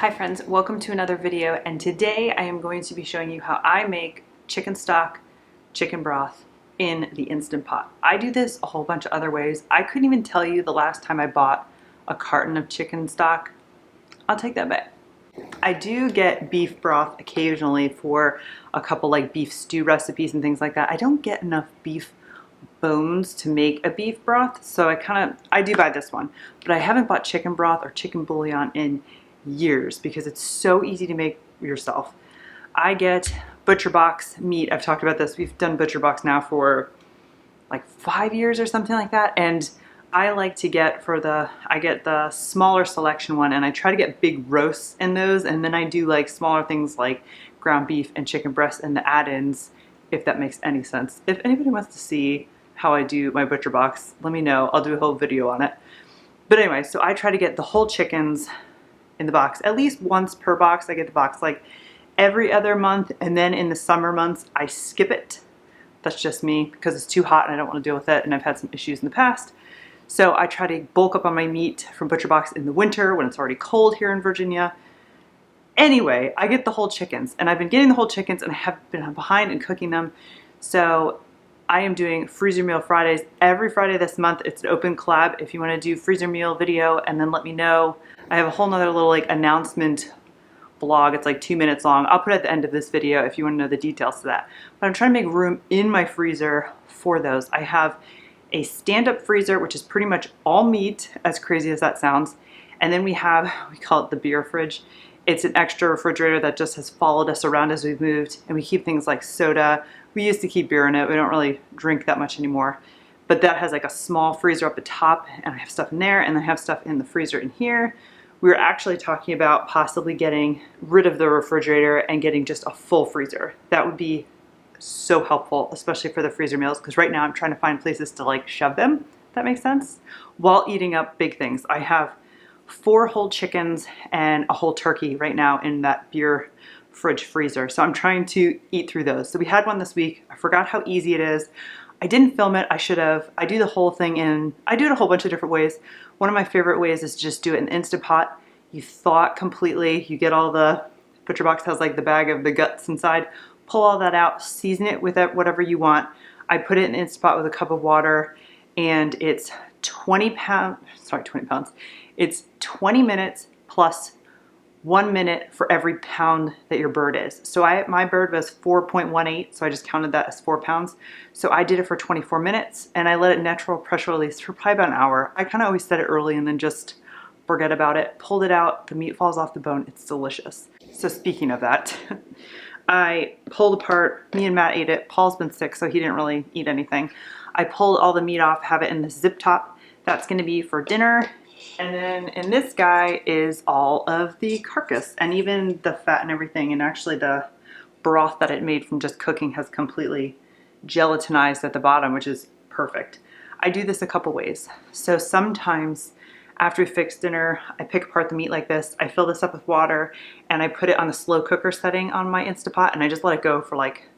Hi friends, welcome to another video, and today I am going to be showing you how I make chicken stock, chicken broth in the Instant Pot. I do this a whole bunch of other ways. I couldn't even tell you the last time I bought a carton of chicken stock. I'll take that back. I do get beef broth occasionally for a couple like beef stew recipes and things like that. I don't get enough beef bones to make a beef broth, so I do buy this one, but I haven't bought chicken broth or chicken bouillon in years because it's so easy to make yourself. I get butcher box meat. I've talked about this. We've done butcher box now for like 5 years or something like that, and I like to get I get the smaller selection one, and I try to get big roasts in those, and then I do like smaller things like ground beef and chicken breast and the add-ins, if that makes any sense. If anybody wants to see how I do my butcher box, let me know. I'll do a whole video on it. But anyway, so I try to get the whole chickens in the box at least once per box. I get the box like every other month, and then in the summer months I skip it. That's just me because it's too hot and I don't want to deal with it, and I've had some issues in the past. So I try to bulk up on my meat from butcher box in the winter when it's already cold here in Virginia. Anyway, I get the whole chickens, and I've been getting the whole chickens, and I have been behind in cooking them. So I am doing freezer meal Fridays every Friday this month. It's an open collab if you want to do freezer meal video, and then let me know. I have a whole nother little like announcement vlog. It's like 2 minutes long. I'll put it at the end of this video if you want to know the details to that. But I'm trying to make room in my freezer for those. I have a stand-up freezer, which is pretty much all meat, as crazy as that sounds. And then we call it the beer fridge. It's an extra refrigerator that just has followed us around as we've moved, and we keep things like soda. We used to keep beer in it. We don't really drink that much anymore. But that has like a small freezer up the top, and I have stuff in there, and I have stuff in the freezer in here. We were actually talking about possibly getting rid of the refrigerator and getting just a full freezer. That would be so helpful, especially for the freezer meals, because right now I'm trying to find places to like shove them, if that makes sense, while eating up big things. I have 4 whole chickens and a whole turkey right now in that beer fridge freezer. So I'm trying to eat through those. So we had one this week. I forgot how easy it is. I didn't film it. I should have. I do the whole thing I do it a whole bunch of different ways. One of my favorite ways is just do it in the Instant Pot. You thaw it completely. You get all the, butcher box has like the bag of the guts inside. Pull all that out, season it with whatever you want. I put it in the Instant Pot with a cup of water, and it's 20 pounds. It's 20 minutes plus 1 minute for every pound that your bird is. So my bird was 4.18, so I just counted that as 4 pounds. So I did it for 24 minutes, and I let it natural pressure release for probably about an hour. I kind of always set it early and then just forget about it. Pulled it out, the meat falls off the bone. It's delicious. So speaking of that, I pulled apart, me and Matt ate it. Paul's been sick, so he didn't really eat anything. I pulled all the meat off, have it in the zip top. That's gonna be for dinner. And then in this guy is all of the carcass and even the fat and everything. And actually the broth that it made from just cooking has completely gelatinized at the bottom, which is perfect. I do this a couple ways. So sometimes after we fix dinner, I pick apart the meat like this. I fill this up with water, and I put it on the slow cooker setting on my Instant Pot, and I just let it go for like,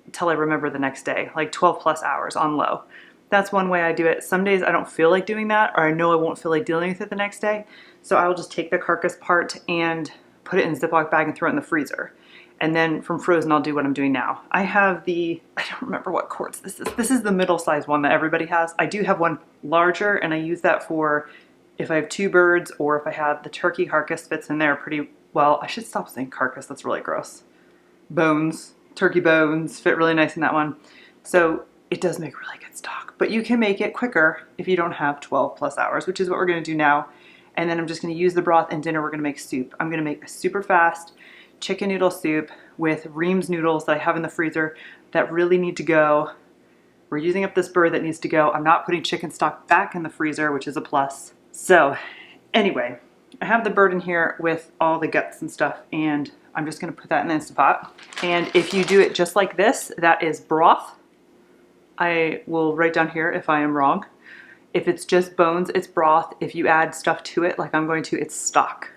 until I remember the next day, like 12 plus hours on low. That's one way I do it. Some days I don't feel like doing that, or I know I won't feel like dealing with it the next day. So I will just take the carcass part and put it in a Ziploc bag and throw it in the freezer. And then from frozen, I'll do what I'm doing now. I have I don't remember what quarts this is. This is the middle size one that everybody has. I do have one larger, and I use that for if I have 2 birds, or if I have the turkey carcass fits in there pretty well. I should stop saying carcass. That's really gross. Bones, turkey bones fit really nice in that one. So it does make really good stock, but you can make it quicker if you don't have 12 plus hours, which is what we're gonna do now. And then I'm just gonna use the broth, and dinner we're gonna make soup. I'm gonna make a super fast chicken noodle soup with Reames noodles that I have in the freezer that really need to go. We're using up this bird that needs to go. I'm not putting chicken stock back in the freezer, which is a plus. So anyway, I have the bird in here with all the guts and stuff, and I'm just gonna put that in the Instant Pot. And if you do it just like this, that is broth. I will write down here if I am wrong. If it's just bones, it's broth. If you add stuff to it, like I'm going to, it's stock.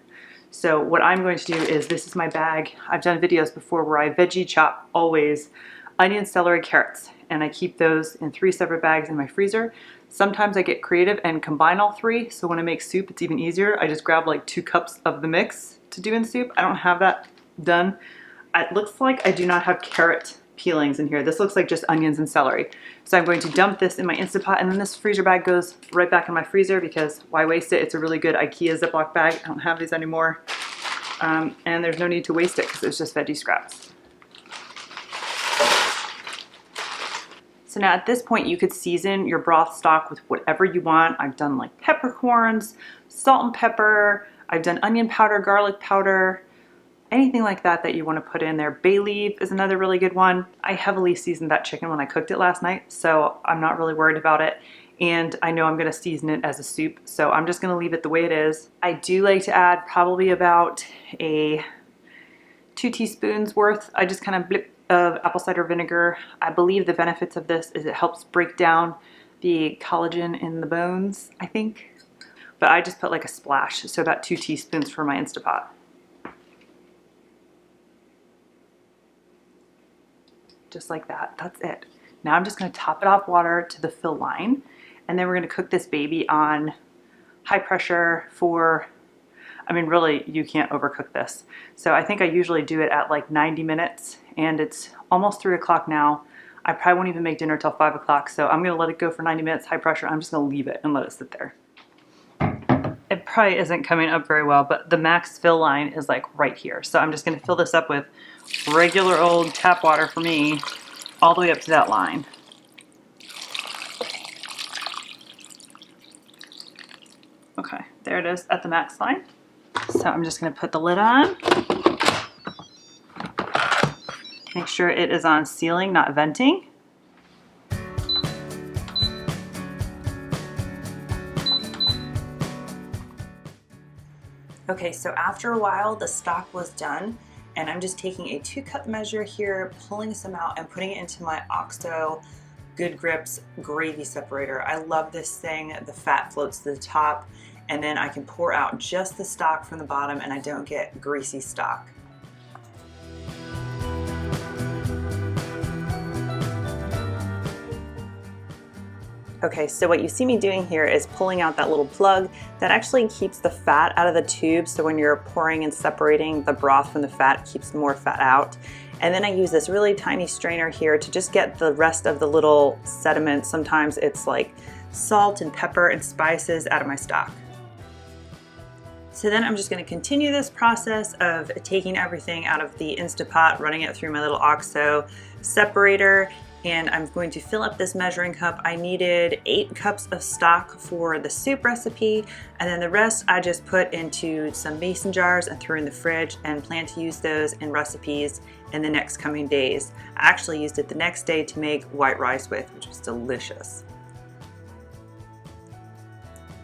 So what I'm going to do is, this is my bag. I've done videos before where I veggie chop always onion, celery, carrots, and I keep those in 3 separate bags in my freezer. Sometimes I get creative and combine all 3, so when I make soup, it's even easier. I just grab like 2 cups of the mix to do in soup. I don't have that done. It looks like I do not have carrot peelings in here. This looks like just onions and celery. So I'm going to dump this in my Instant Pot, and then this freezer bag goes right back in my freezer because why waste it? It's a really good IKEA Ziploc bag. I don't have these anymore. And there's no need to waste it because it's just veggie scraps. So now at this point you could season your broth stock with whatever you want. I've done like peppercorns, salt and pepper, I've done onion powder, garlic powder, anything like that that you want to put in there. Bay leaf is another really good one. I heavily seasoned that chicken when I cooked it last night, so I'm not really worried about it. And I know I'm going to season it as a soup, so I'm just going to leave it the way it is. I do like to add probably about 2 teaspoons worth. I just kind of blip of apple cider vinegar. I believe the benefits of this is it helps break down the collagen in the bones, I think. But I just put like a splash, so about 2 teaspoons for my Instant Pot. Just like that, that's it. Now I'm just gonna top it off water to the fill line, and then we're gonna cook this baby on high pressure for, I mean, really, you can't overcook this. So I think I usually do it at like 90 minutes, and it's almost 3 o'clock now. I probably won't even make dinner till 5 o'clock, so I'm gonna let it go for 90 minutes, high pressure. I'm just gonna leave it and let it sit there. It probably isn't coming up very well, but the max fill line is like right here. So I'm just gonna fill this up with regular old tap water for me, all the way up to that line. Okay, there it is at the max line. So I'm just gonna put the lid on. Make sure it is on sealing, not venting. Okay, so after a while, the stock was done, and I'm just taking a 2-cup measure here, pulling some out and putting it into my OXO Good Grips gravy separator. I love this thing. The fat floats to the top, and then I can pour out just the stock from the bottom, and I don't get greasy stock. Okay, so what you see me doing here is pulling out that little plug that actually keeps the fat out of the tube, so when you're pouring and separating the broth from the fat, it keeps more fat out. And then I use this really tiny strainer here to just get the rest of the little sediment. Sometimes it's like salt and pepper and spices out of my stock. So then I'm just going to continue this process of taking everything out of the Instant Pot, running it through my little OXO separator, and I'm going to fill up this measuring cup. I needed 8 cups of stock for the soup recipe, and then the rest I just put into some mason jars and threw in the fridge, and plan to use those in recipes in the next coming days. I actually used it the next day to make white rice with, which was delicious.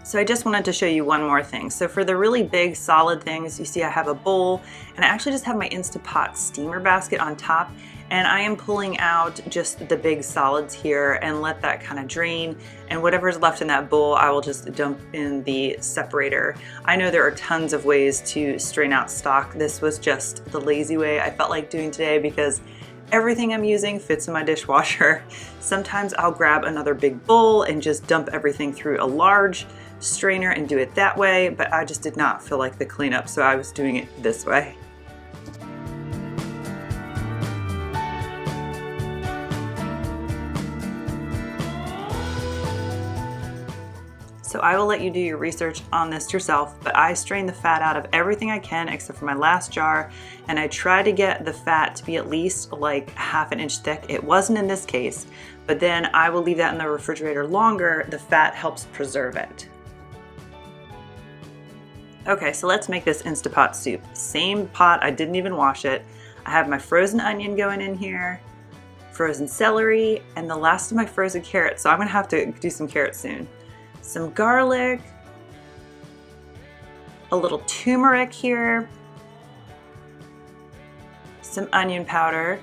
So I just wanted to show you one more thing. So for the really big solid things, you see I have a bowl, and I actually just have my Instant Pot steamer basket on top, and I am pulling out just the big solids here and let that kind of drain, and whatever's left in that bowl I will just dump in the separator. I know there are tons of ways to strain out stock. This was just the lazy way I felt like doing today because everything I'm using fits in my dishwasher. Sometimes I'll grab another big bowl and just dump everything through a large strainer and do it that way, but I just did not feel like the cleanup, so I was doing it this way. So I will let you do your research on this yourself, but I strain the fat out of everything I can except for my last jar, and I try to get the fat to be at least like ½ an inch thick. It wasn't in this case, but then I will leave that in the refrigerator longer. The fat helps preserve it. Okay, so let's make this Instant Pot soup. Same pot, I didn't even wash it. I have my frozen onion going in here, frozen celery, and the last of my frozen carrots, so I'm gonna have to do some carrots soon. Some garlic, a little turmeric here, some onion powder,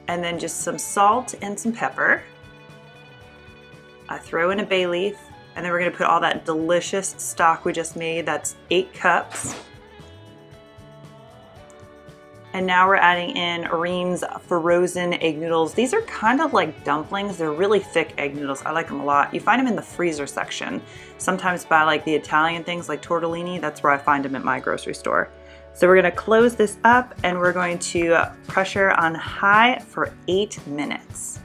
and then just some salt and some pepper. I throw in a bay leaf, and then we're gonna put all that delicious stock we just made. That's 8 cups. And now we're adding in Reames frozen egg noodles. These are kind of like dumplings. They're really thick egg noodles. I like them a lot. You find them in the freezer section. Sometimes by like the Italian things like tortellini, that's where I find them at my grocery store. So we're gonna close this up and we're going to pressure on high for 8 minutes.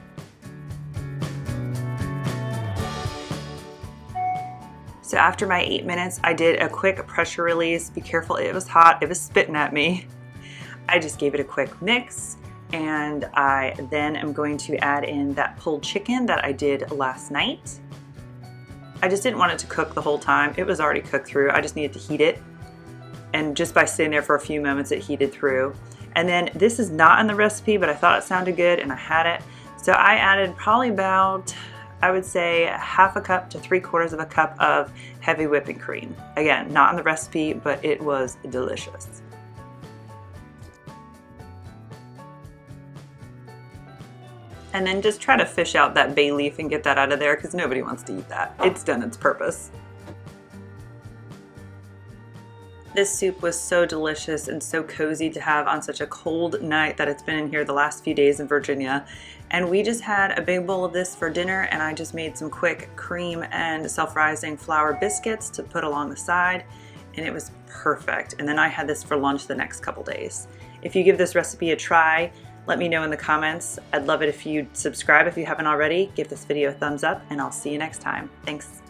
So after my 8 minutes, I did a quick pressure release. Be careful, it was hot, it was spitting at me. I just gave it a quick mix, and I then am going to add in that pulled chicken that I did last night. I just didn't want it to cook the whole time. It was already cooked through. I just needed to heat it. And just by sitting there for a few moments, it heated through. And then this is not in the recipe, but I thought it sounded good and I had it. So I added probably about, I would say, 1/2 cup to 3/4 of a cup of heavy whipping cream. Again, not in the recipe, but it was delicious. And then just try to fish out that bay leaf and get that out of there because nobody wants to eat that. It's done its purpose. This soup was so delicious and so cozy to have on such a cold night that it's been in here the last few days in Virginia. And we just had a big bowl of this for dinner, and I just made some quick cream and self-rising flour biscuits to put along the side, and it was perfect. And then I had this for lunch the next couple days. If you give this recipe a try, let me know in the comments. I'd love it if you'd subscribe if you haven't already. Give this video a thumbs up, and I'll see you next time. Thanks.